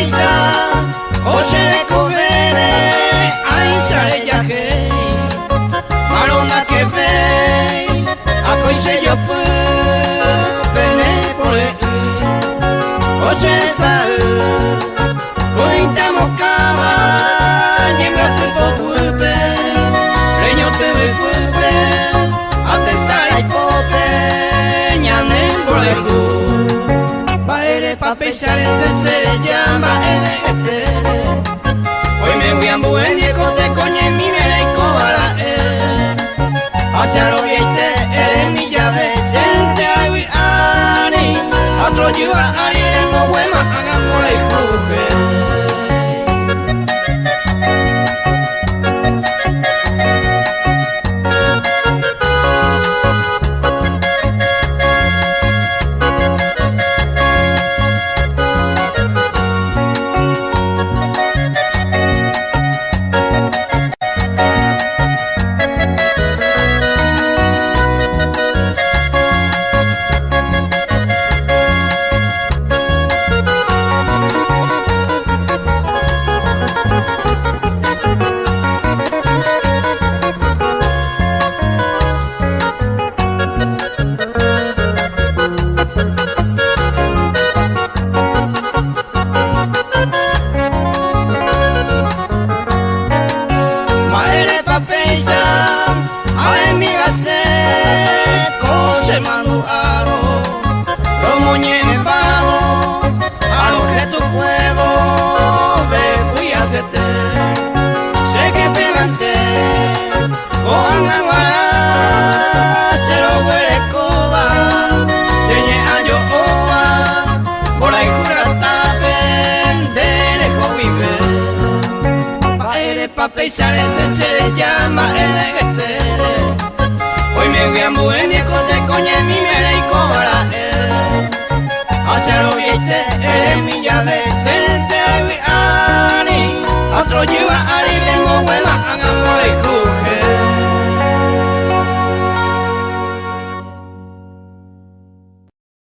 papeisa Oche covere Ainchare yaje Marona que ve A coiche yo pu Pene por el Oche sa Pointa mocaba Yenga se pogupe Reño te ve gupe Ate sai pope Ñane por el Baile papeisa se llama este Hoy me voy a mover y cote coñe mi mereco para él Hacia lo viste, eres mi llave Sente a Ari Otro yo a Ari, el mohuema Hagamos la hijuje Papeisa se llama este Hoy me voy a mover y cote coñe mi mere y cobra él Hacia lo viste, eres mi llave Sente a Ari Otro lleva Ari le mohuela